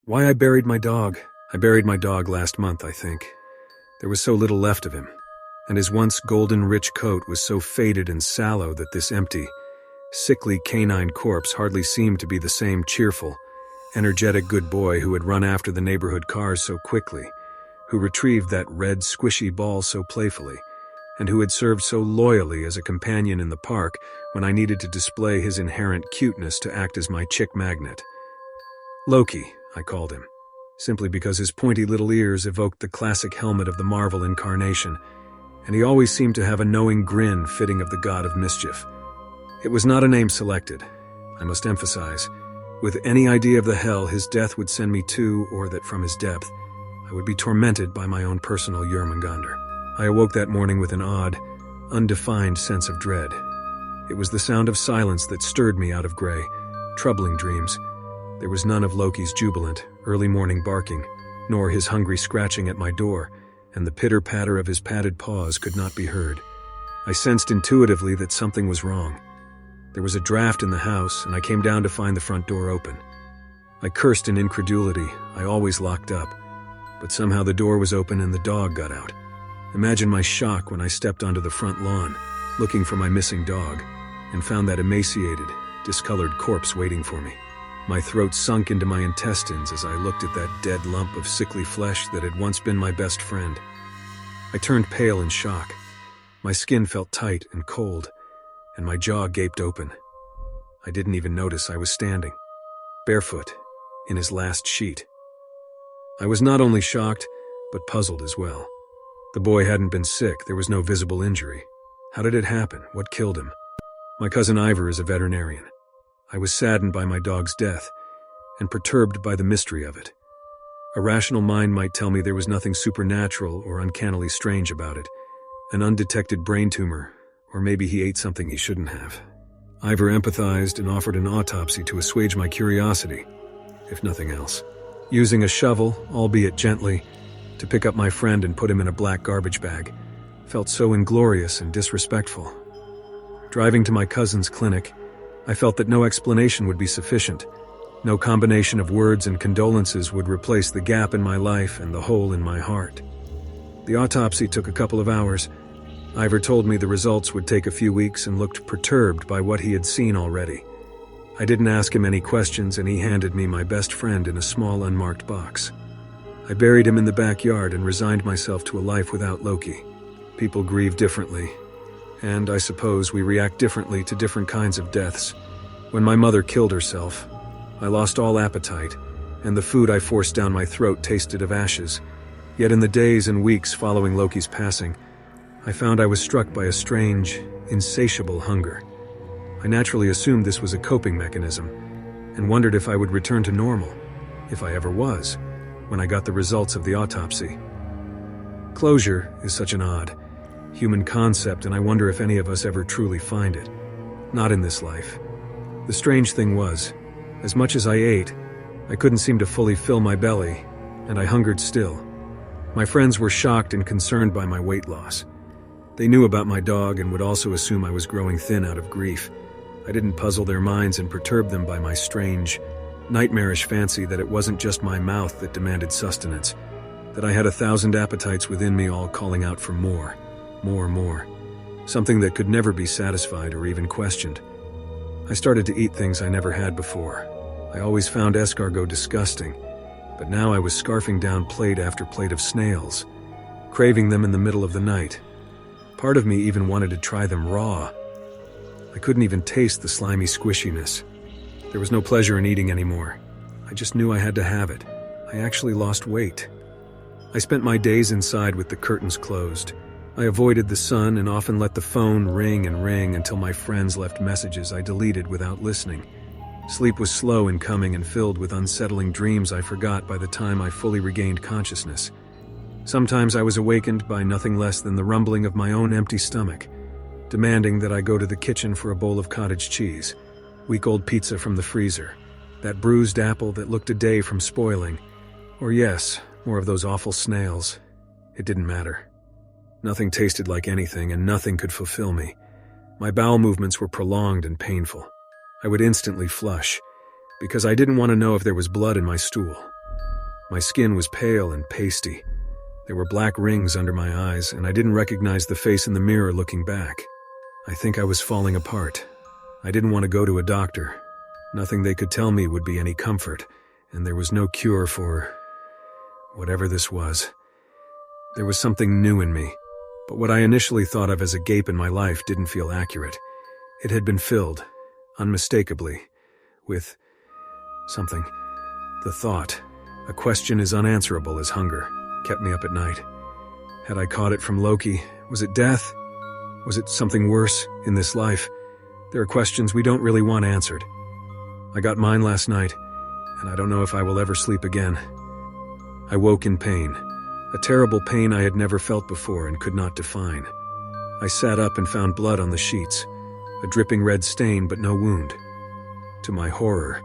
Why I buried my dog. I buried my dog last month, I think. There was so little left of him, and his once golden rich coat was so faded and sallow that this empty, sickly canine corpse hardly seemed to be the same cheerful, energetic good boy who had run after the neighborhood cars so quickly, who retrieved that red squishy ball so playfully, and who had served so loyally as a companion in the park when I needed to display his inherent cuteness to act as my chick magnet. Loki, I called him, simply because his pointy little ears evoked the classic helmet of the Marvel incarnation, and he always seemed to have a knowing grin fitting of the god of mischief. It was not a name selected, I must emphasize, with any idea of the hell his death would send me to, or that from his depth, I would be tormented by my own personal Jörmungandr. I awoke that morning with an odd, undefined sense of dread. It was the sound of silence that stirred me out of gray, troubling dreams. There was none of Loki's jubilant, early morning barking, nor his hungry scratching at my door, and the pitter-patter of his padded paws could not be heard. I sensed intuitively that something was wrong. There was a draft in the house, and I came down to find the front door open. I cursed in incredulity. I always locked up, but somehow the door was open and the dog got out. Imagine my shock when I stepped onto the front lawn, looking for my missing dog, and found that emaciated, discolored corpse waiting for me. My throat sunk into my intestines as I looked at that dead lump of sickly flesh that had once been my best friend. I turned pale in shock. My skin felt tight and cold, and my jaw gaped open. I didn't even notice I was standing, barefoot, in his last sheet. I was not only shocked, but puzzled as well. The boy hadn't been sick, there was no visible injury. How did it happen? What killed him? My cousin Ivor is a veterinarian. I was saddened by my dog's death, and perturbed by the mystery of it. A rational mind might tell me there was nothing supernatural or uncannily strange about it, an undetected brain tumor, or maybe he ate something he shouldn't have. Ivor empathized and offered an autopsy to assuage my curiosity, if nothing else. Using a shovel, albeit gently, to pick up my friend and put him in a black garbage bag, felt so inglorious and disrespectful. Driving to my cousin's clinic, I felt that no explanation would be sufficient. No combination of words and condolences would replace the gap in my life and the hole in my heart. The autopsy took a couple of hours. Ivor told me the results would take a few weeks and looked perturbed by what he had seen already. I didn't ask him any questions, and he handed me my best friend in a small unmarked box. I buried him in the backyard and resigned myself to a life without Loki. People grieve differently, and I suppose we react differently to different kinds of deaths. When my mother killed herself, I lost all appetite, and the food I forced down my throat tasted of ashes. Yet in the days and weeks following Loki's passing, I found I was struck by a strange, insatiable hunger. I naturally assumed this was a coping mechanism, and wondered if I would return to normal, if I ever was, when I got the results of the autopsy. Closure is such an odd, human concept, and I wonder if any of us ever truly find it. Not in this life. The strange thing was, as much as I ate, I couldn't seem to fully fill my belly, and I hungered still. My friends were shocked and concerned by my weight loss. They knew about my dog and would also assume I was growing thin out of grief. I didn't puzzle their minds and perturb them by my strange, nightmarish fancy that it wasn't just my mouth that demanded sustenance, that I had 1,000 appetites within me all calling out for more, something that could never be satisfied or even questioned. I started to eat things I never had before. I always found escargot disgusting, but now I was scarfing down plate after plate of snails, craving them in the middle of the night. Part of me even wanted to try them raw. I couldn't even taste the slimy squishiness. There was no pleasure in eating anymore. I just knew I had to have it. I actually lost weight. I spent my days inside with the curtains closed. I avoided the sun and often let the phone ring and ring until my friends left messages I deleted without listening. Sleep was slow in coming and filled with unsettling dreams I forgot by the time I fully regained consciousness. Sometimes I was awakened by nothing less than the rumbling of my own empty stomach, demanding that I go to the kitchen for a bowl of cottage cheese, week-old pizza from the freezer, that bruised apple that looked a day from spoiling, or yes, more of those awful snails. It didn't matter. Nothing tasted like anything, and nothing could fulfill me. My bowel movements were prolonged and painful. I would instantly flush, because I didn't want to know if there was blood in my stool. My skin was pale and pasty. There were black rings under my eyes, and I didn't recognize the face in the mirror looking back. I think I was falling apart. I didn't want to go to a doctor. Nothing they could tell me would be any comfort, and there was no cure for whatever this was. There was something new in me, but what I initially thought of as a gape in my life didn't feel accurate. It had been filled, unmistakably, with something. The thought, a question as unanswerable as hunger, kept me up at night. Had I caught it from Loki? Was it death? Was it something worse in this life? There are questions we don't really want answered. I got mine last night, and I don't know if I will ever sleep again. I woke in pain, a terrible pain I had never felt before and could not define. I sat up and found blood on the sheets, a dripping red stain but no wound. To my horror,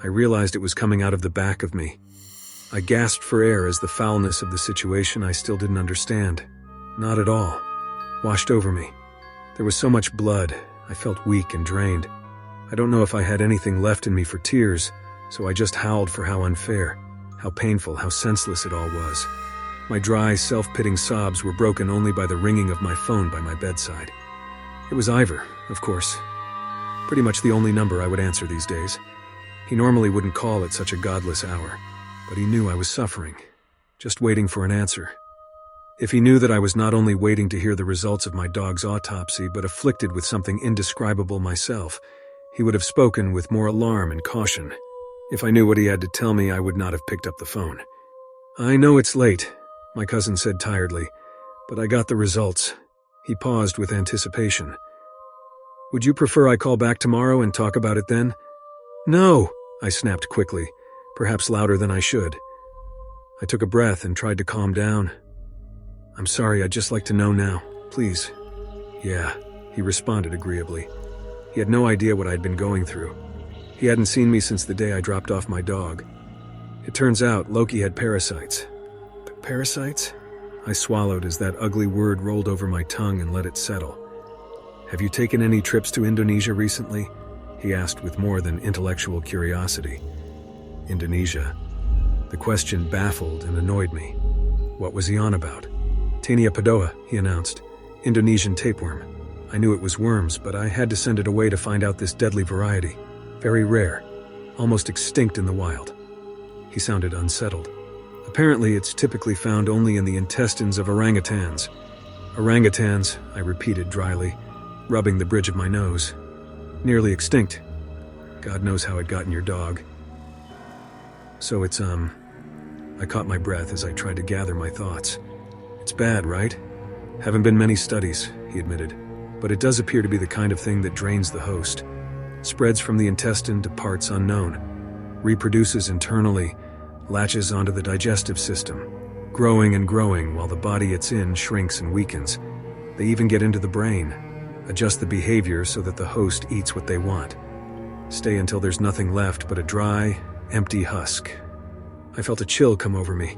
I realized it was coming out of the back of me. I gasped for air as the foulness of the situation I still didn't understand. Not at all. Washed over me. There was so much blood, I felt weak and drained. I don't know if I had anything left in me for tears, so I just howled for how unfair, how painful, how senseless it all was. My dry, self-pitying sobs were broken only by the ringing of my phone by my bedside. It was Ivor, of course. Pretty much the only number I would answer these days. He normally wouldn't call at such a godless hour, but he knew I was suffering, just waiting for an answer. If he knew that I was not only waiting to hear the results of my dog's autopsy, but afflicted with something indescribable myself, he would have spoken with more alarm and caution. If I knew what he had to tell me, I would not have picked up the phone. "I know it's late," my cousin said tiredly, "but I got the results." He paused with anticipation. "Would you prefer I call back tomorrow and talk about it then?" "No," I snapped quickly, perhaps louder than I should. I took a breath and tried to calm down. "I'm sorry, I'd just like to know now, please." "Yeah," he responded agreeably. He had no idea what I'd been going through. He hadn't seen me since the day I dropped off my dog. It turns out Loki had parasites. Parasites? I swallowed as that ugly word rolled over my tongue and let it settle. "Have you taken any trips to Indonesia recently?" he asked with more than intellectual curiosity. Indonesia. The question baffled and annoyed me. What was he on about? "Taenia padoa," he announced. "Indonesian tapeworm. I knew it was worms, but I had to send it away to find out this deadly variety. Very rare. Almost extinct in the wild." He sounded unsettled. "Apparently it's typically found only in the intestines of orangutans." "Orangutans," I repeated dryly, rubbing the bridge of my nose. "Nearly extinct. God knows how it got in your dog." "So it's, I caught my breath as I tried to gather my thoughts. "It's bad, right?" "Haven't been many studies," he admitted, "but it does appear to be the kind of thing that drains the host. Spreads from the intestine to parts unknown. Reproduces internally, latches onto the digestive system, growing and growing while the body it's in shrinks and weakens. They even get into the brain, adjust the behavior so that the host eats what they want. Stay until there's nothing left but a dry, empty husk." I felt a chill come over me.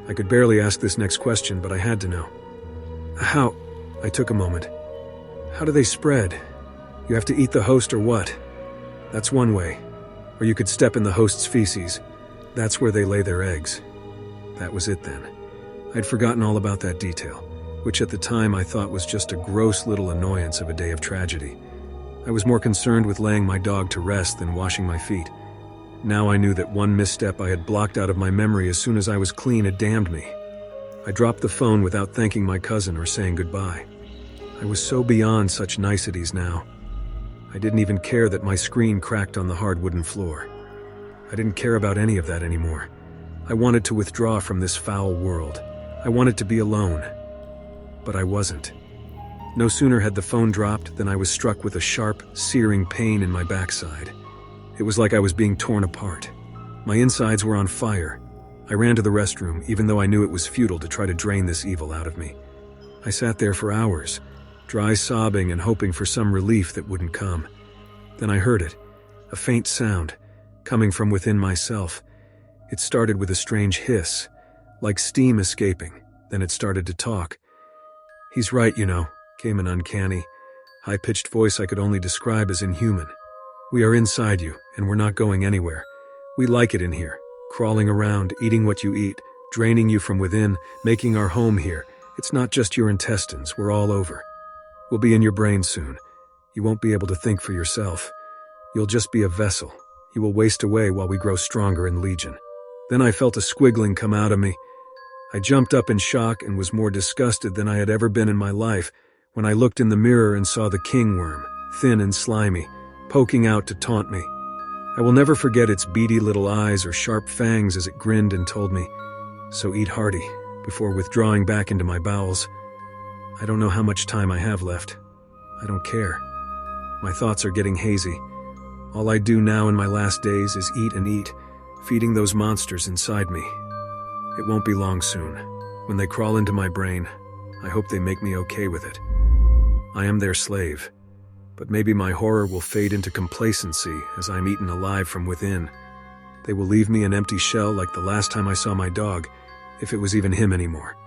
I could barely ask this next question, but I had to know. "How?" I took a moment. "How do they spread? You have to eat the host or what?" "That's one way. Or you could step in the host's feces. That's where they lay their eggs." That was it then. I'd forgotten all about that detail, which at the time I thought was just a gross little annoyance of a day of tragedy. I was more concerned with laying my dog to rest than washing my feet. Now I knew that one misstep I had blocked out of my memory as soon as I was clean had damned me. I dropped the phone without thanking my cousin or saying goodbye. I was so beyond such niceties now. I didn't even care that my screen cracked on the hard wooden floor. I didn't care about any of that anymore. I wanted to withdraw from this foul world. I wanted to be alone. But I wasn't. No sooner had the phone dropped than I was struck with a sharp, searing pain in my backside. It was like I was being torn apart. My insides were on fire. I ran to the restroom, even though I knew it was futile to try to drain this evil out of me. I sat there for hours, dry sobbing and hoping for some relief that wouldn't come. Then I heard it, a faint sound, coming from within myself. It started with a strange hiss, like steam escaping. Then it started to talk. "He's right, you know," came an uncanny, high-pitched voice I could only describe as inhuman. "We are inside you, and we're not going anywhere. We like it in here. crawling around, eating what you eat, draining you from within, making our home here. It's not just your intestines, we're all over. We'll be in your brain soon. You won't be able to think for yourself. You'll just be a vessel. You will waste away while we grow stronger in legion. Then I felt a squiggling come out of me. I jumped up in shock and was more disgusted than I had ever been in my life when I looked in the mirror and saw the king worm, thin and slimy, poking out to taunt me. I will never forget its beady little eyes or sharp fangs as it grinned and told me, "So eat hearty," before withdrawing back into my bowels. I don't know how much time I have left. I don't care. My thoughts are getting hazy. All I do now in my last days is eat and eat, feeding those monsters inside me. It won't be long soon. When they crawl into my brain, I hope they make me okay with it. I am their slave, but maybe my horror will fade into complacency as I'm eaten alive from within. They will leave me an empty shell like the last time I saw my dog, if it was even him anymore.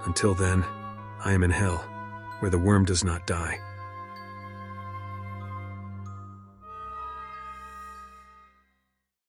Until then, I am in hell, where the worm does not die.